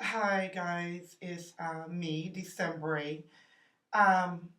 Hi guys, it's me, December. Um,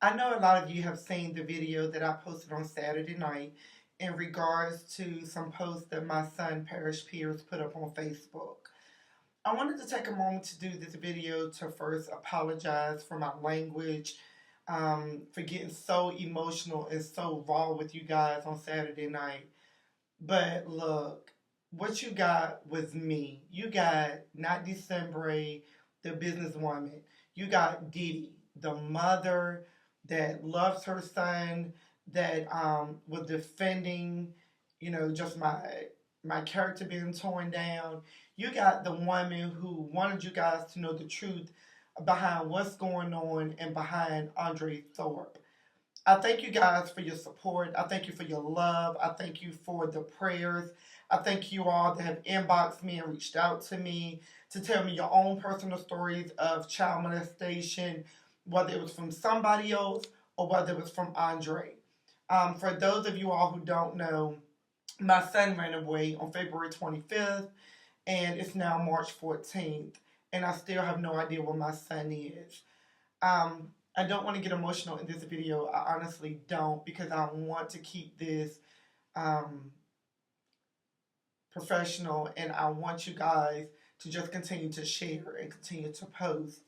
I know a lot of you have seen the video that I posted on Saturday night in regards to some posts that my son Parrish Pierce put up on Facebook. I wanted to take a moment to do this video to first apologize for my language, for getting so emotional and so raw with you guys on Saturday night. But look, what you got was me. You got not December, the businesswoman. You got Didi, the mother that loves her son, that was defending, just my character being torn down. You got the woman who wanted you guys to know the truth behind what's going on and behind Andre Thorpe. I thank you guys for your support. I thank you for your love. I thank you for the prayers. I thank you all that have inboxed me and reached out to me to tell me your own personal stories of child molestation, whether it was from somebody else or whether it was from Andre. For those of you all who don't know, my son ran away on February 25th, and it's now March 14th, and I still have no idea where my son is. I don't want to get emotional in this video. I honestly don't, because I want to keep this um, professional, and I want you guys to just continue to share and continue to post.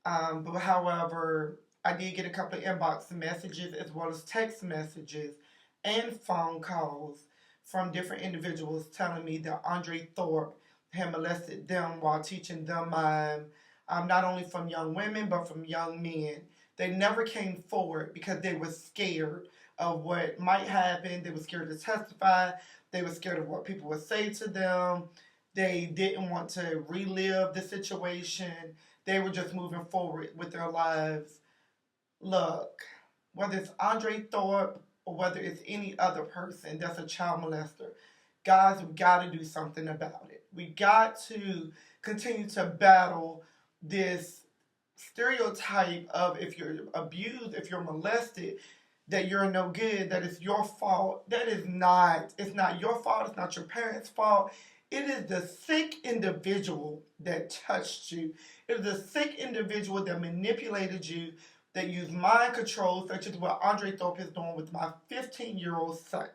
But however, I did get a couple of inbox messages as well as text messages and phone calls from different individuals telling me that Andre Thorpe had molested them while teaching them not only from young women but from young men. They never came forward because they were scared of what might happen. They were scared to testify. They were scared of what people would say to them. They didn't want to relive the situation. They were just moving forward with their lives. Look, whether it's Andre Thorpe or whether it's any other person that's a child molester, guys, we got to do something about it. We got to continue to battle this stereotype of if you're abused, if you're molested, that you're no good, that it's your fault. That is not. It's not your fault. It's not your parents' fault. It is the sick individual that touched you. It is the sick individual that manipulated you, that used mind control, such as what Andre Thorpe is doing with my 15-year-old son.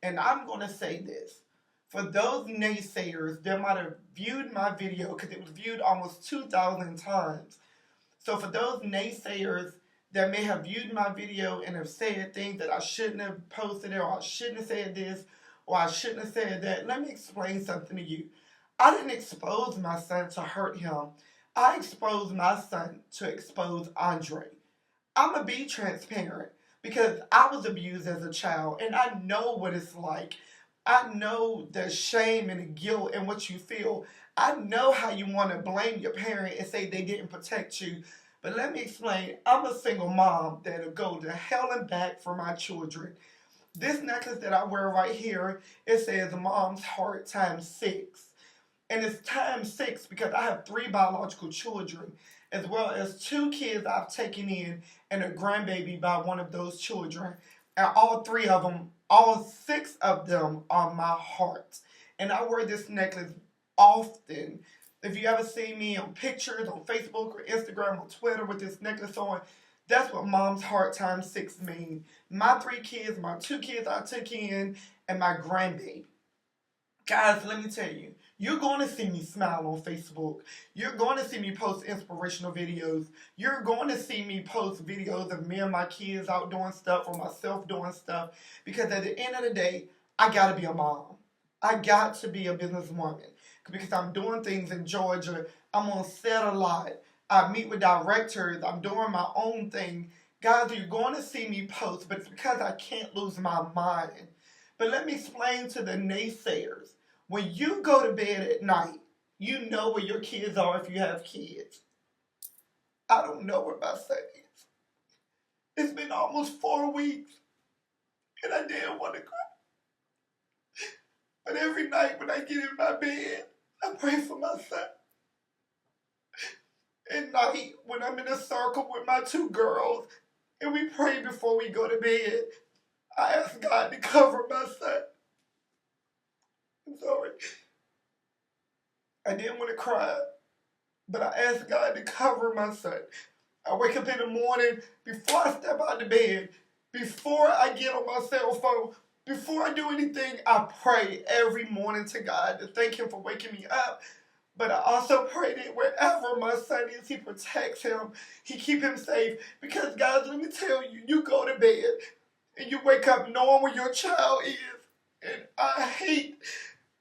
And I'm going to say this. For those naysayers that might have viewed my video, because it was viewed almost 2,000 times. So for those naysayers that may have viewed my video and have said things that I shouldn't have posted or I shouldn't have said this or I shouldn't have said that, let me explain something to you. I didn't expose my son to hurt him. I exposed my son to expose Andre. I'm going to be transparent because I was abused as a child and I know what it's like. I know the shame and the guilt and what you feel. I know how you want to blame your parent and say they didn't protect you. But let me explain. I'm a single mom that'll go to hell and back for my children. This necklace that I wear right here, it says Mom's Heart times 6. And it's times 6 because I have 3 biological children, as well as 2 kids I've taken in and a grandbaby by one of those children. And all 3 of them, all 6 of them are my heart. And I wear this necklace often. If you ever see me on pictures on Facebook or Instagram or Twitter with this necklace on, that's what Mom's Heart times 6 means. My 3 kids, my 2 kids I took in, and my grandbaby. Guys, let me tell you, you're going to see me smile on Facebook. You're going to see me post inspirational videos. You're going to see me post videos of me and my kids out doing stuff or myself doing stuff. Because at the end of the day, I got to be a mom. I got to be a businesswoman. Because I'm doing things in Georgia. I'm on set a lot. I meet with directors. I'm doing my own thing. Guys, you're going to see me post, but it's because I can't lose my mind. But let me explain to the naysayers. When you go to bed at night, you know where your kids are if you have kids. I don't know where my son is. It's been almost 4 weeks, and I didn't want to cry. But every night when I get in my bed, I pray for my son. At night, when I'm in a circle with my 2 girls, and we pray before we go to bed, I ask God to cover my son. I'm sorry. I didn't want to cry, but I asked God to cover my son. I wake up in the morning, before I step out of bed, before I get on my cell phone, before I do anything, I pray every morning to God to thank Him for waking me up. But I also pray that wherever my son is, He protects him, He keep him safe. Because guys, let me tell you, you go to bed and you wake up knowing where your child is. And I hate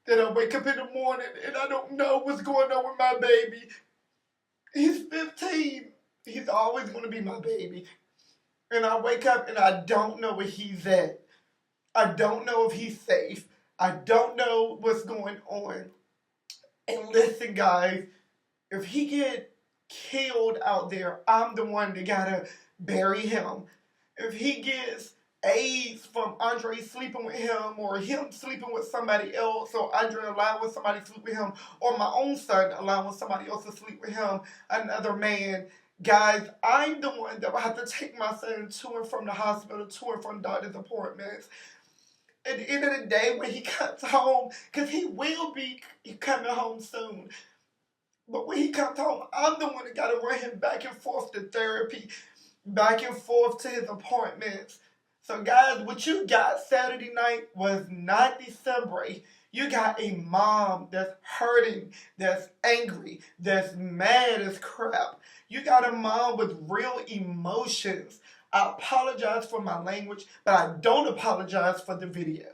that I wake up in the morning and I don't know what's going on with my baby. He's 15. He's always going to be my baby. And I wake up and I don't know where he's at. I don't know if he's safe. I don't know what's going on. And listen, guys, if he get killed out there, I'm the one that gotta bury him. If he gets AIDS from Andre sleeping with him, or him sleeping with somebody else, or Andre allowing somebody to sleep with him, or my own son allowing somebody else to sleep with him, another man, guys, I'm the one that will have to take my son to and from the hospital, to and from doctor's appointments. At the end of the day, when he comes home, because he will be coming home soon, but when he comes home, I'm the one that got to run him back and forth to therapy, back and forth to his appointments. So guys, what you got Saturday night was not December. You got a mom that's hurting, that's angry, that's mad as crap. You got a mom with real emotions. I apologize for my language, but I don't apologize for the video.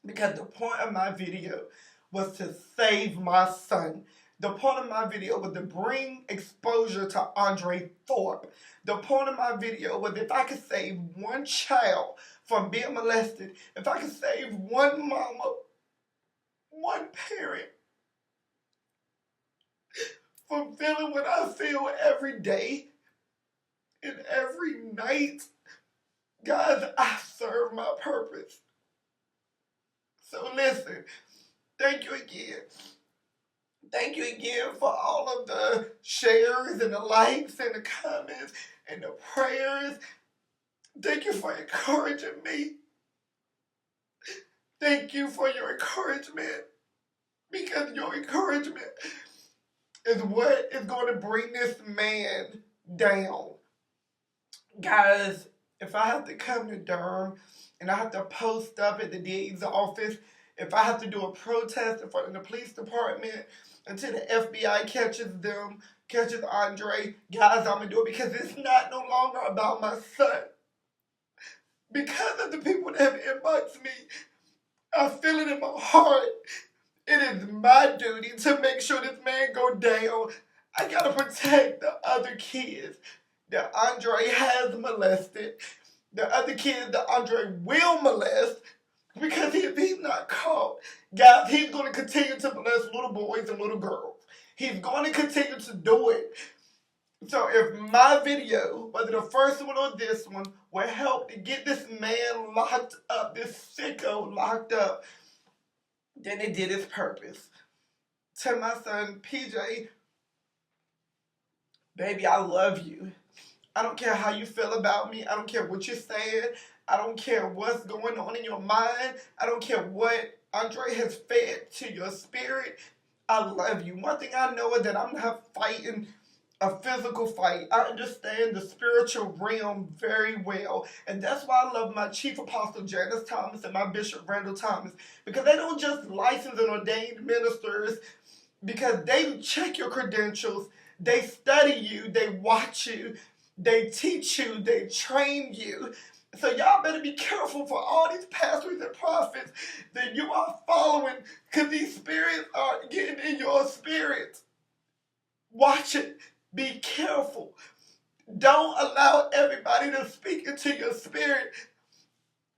Because the point of my video was to save my son. The point of my video was to bring exposure to Andre Thorpe. The point of my video was if I could save one child from being molested, if I could save one mama, one parent, from feeling what I feel every day and every night, guys, I serve my purpose. So listen, thank you again. Thank you again for all of the shares and the likes and the comments and the prayers. Thank you for encouraging me. Thank you for your encouragement, because your encouragement is what is going to bring this man down. Guys, if I have to come to Durham and I have to post up at the DA's office, if I have to do a protest in front of the police department until the FBI catches Andre, guys, I'm going to do it, because it's not no longer about my son. Because of the people that have inboxed me, I feel it in my heart. It is my duty to make sure this man go down. I gotta protect the other kids that Andre has molested, the other kids that Andre will molest, because if he's not caught, guys, he's going to continue to molest little boys and little girls. He's going to continue to do it. So if my video, whether the first one or this one, will help to get this man locked up, this sicko locked up, then it did its purpose. To my son, PJ, baby, I love you. I don't care how you feel about me. I don't care what you're saying. I don't care what's going on in your mind. I don't care what Andre has fed to your spirit. I love you. One thing I know is that I'm not fighting a physical fight. I understand the spiritual realm very well. And that's why I love my Chief Apostle Janice Thomas and my Bishop Randall Thomas. Because they don't just license and ordain ministers, because they check your credentials. They study you. They watch you. They teach you. They train you. So y'all better be careful for all these pastors and prophets that you are following, because these spirits are getting in your spirit. Watch it. Be careful. Don't allow everybody to speak into your spirit.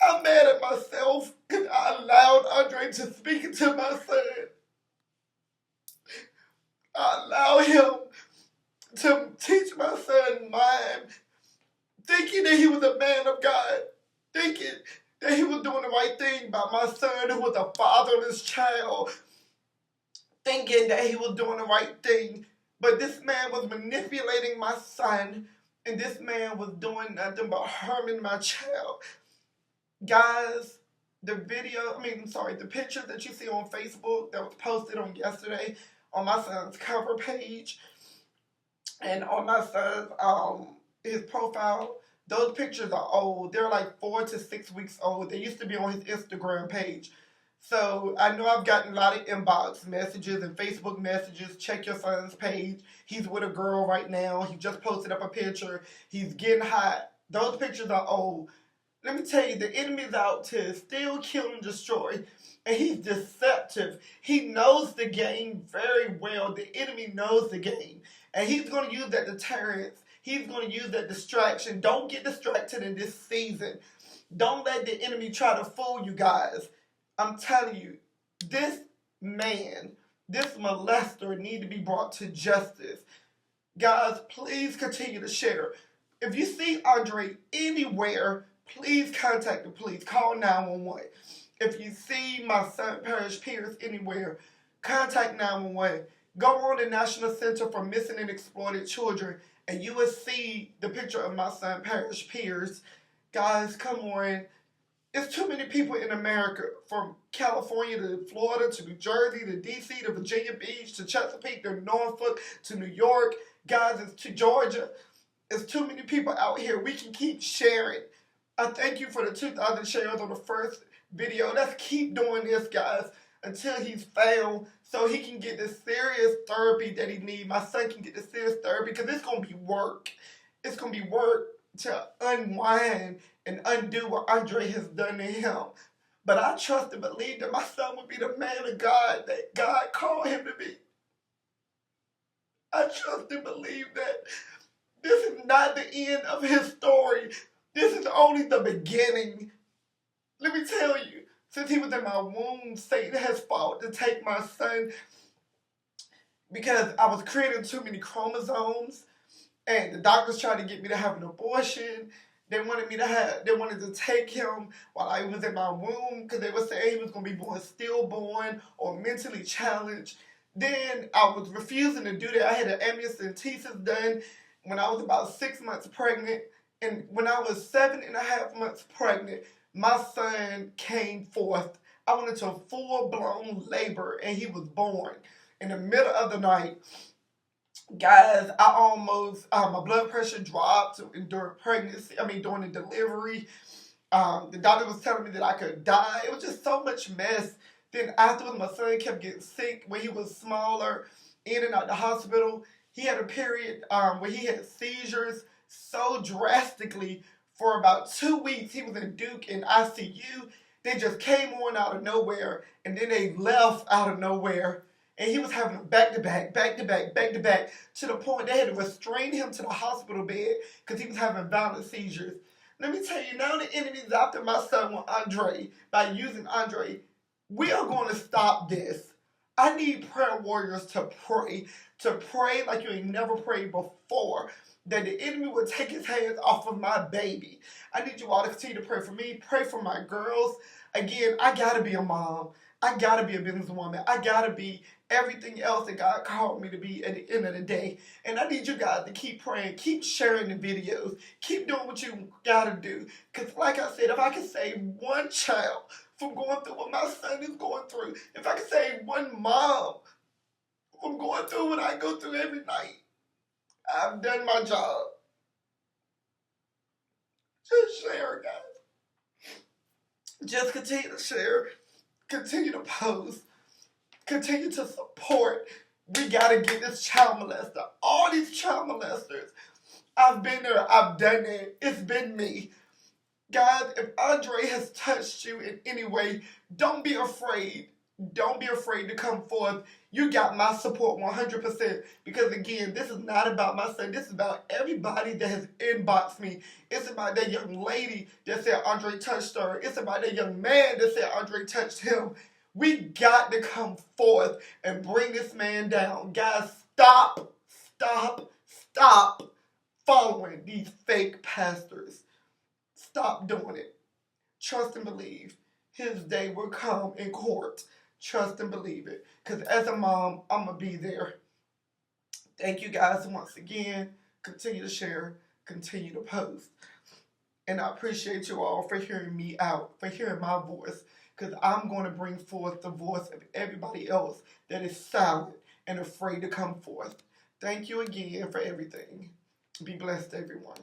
I'm mad at myself because I allowed Andre to speak into my son. I allowed him to teach my son mind, thinking that he was a man of God, thinking that he was doing the right thing by my son who was a fatherless child, thinking that he was doing the right thing. But this man was manipulating my son, and this man was doing nothing but harming my child. Guys, the picture that you see on Facebook that was posted on yesterday on my son's cover page and on my son's his profile. Those pictures are old. They're like 4 to 6 weeks old. They used to be on his Instagram page. So I know I've gotten a lot of inbox messages and Facebook messages. Check your son's page. He's with a girl right now. He just posted up a picture. He's getting hot. Those pictures are old. Let me tell you, the enemy's out to steal, kill, and destroy. And he's deceptive. He knows the game very well. The enemy knows the game. And he's going to use that deterrence. He's going to use that distraction. Don't get distracted in this season. Don't let the enemy try to fool you guys. I'm telling you, this man, this molester need to be brought to justice. Guys, please continue to share. If you see Andre anywhere, please contact the police. Call 911. If you see my son Parrish Pierce anywhere, contact 911. Go on the National Center for Missing and Exploited Children, and you will see the picture of my son Parrish Pierce. Guys, come on. It's too many people in America, from California to Florida to New Jersey to D.C. to Virginia Beach to Chesapeake to Norfolk to New York. Guys, it's to Georgia. It's too many people out here. We can keep sharing. I thank you for the 2,000 shares on the first video. Let's keep doing this, guys, until he's found so he can get the serious therapy that he needs. My son can get the serious therapy because it's going to be work. It's going to be work to unwind and undo what Andre has done to him. But I trust and believe that my son will be the man of God that God called him to be. I trust and believe that this is not the end of his story. This is only the beginning. Let me tell you, since he was in my womb, Satan has fought to take my son because I was creating too many chromosomes, and the doctors tried to get me to have an abortion. They wanted to take him while I was in my womb because they were saying he was going to be born stillborn or mentally challenged. Then I was refusing to do that. I had an amniocentesis done when I was about 6 months pregnant. And when I was 7.5 months pregnant, my son came forth. I went into a full-blown labor, and he was born in the middle of the night. Guys, I almost, my blood pressure dropped during the delivery. The doctor was telling me that I could die. It was just so much mess. Then afterwards, my son kept getting sick when he was smaller, in and out the hospital. He had a period where he had seizures so drastically for about 2 weeks. He was in Duke in ICU. They just came on out of nowhere, and then they left out of nowhere. And he was having back-to-back, to the point they had to restrain him to the hospital bed because he was having violent seizures. Let me tell you, now the enemy's after my son with Andre, by using Andre. We are going to stop this. I need prayer warriors to pray like you ain't never prayed before, that the enemy will take his hands off of my baby. I need you all to continue to pray for me, pray for my girls. Again, I gotta be a mom. I gotta be a businesswoman. I gotta be everything else that God called me to be at the end of the day. And I need you guys to keep praying, keep sharing the videos, keep doing what you gotta do. Because like I said, if I can save one child from going through what my son is going through, if I can save one mom from going through what I go through every night, I've done my job. Just share, guys. Just continue to share. Continue to post. Continue to support. We gotta get this child molester. All these child molesters. I've been there. I've done it. It's been me. Guys, if Andre has touched you in any way, don't be afraid. Don't be afraid to come forth. You got my support 100%. Because again, this is not about my son. This is about everybody that has inboxed me. It's about that young lady that said Andre touched her. It's about that young man that said Andre touched him. We got to come forth and bring this man down. Guys, stop following these fake pastors. Stop doing it. Trust and believe. His day will come in court. Trust and believe it. Because as a mom, I'm going to be there. Thank you guys once again. Continue to share. Continue to post. And I appreciate you all for hearing me out. For hearing my voice. Because I'm going to bring forth the voice of everybody else that is silent. and afraid to come forth. Thank you again for everything. Be blessed, everyone.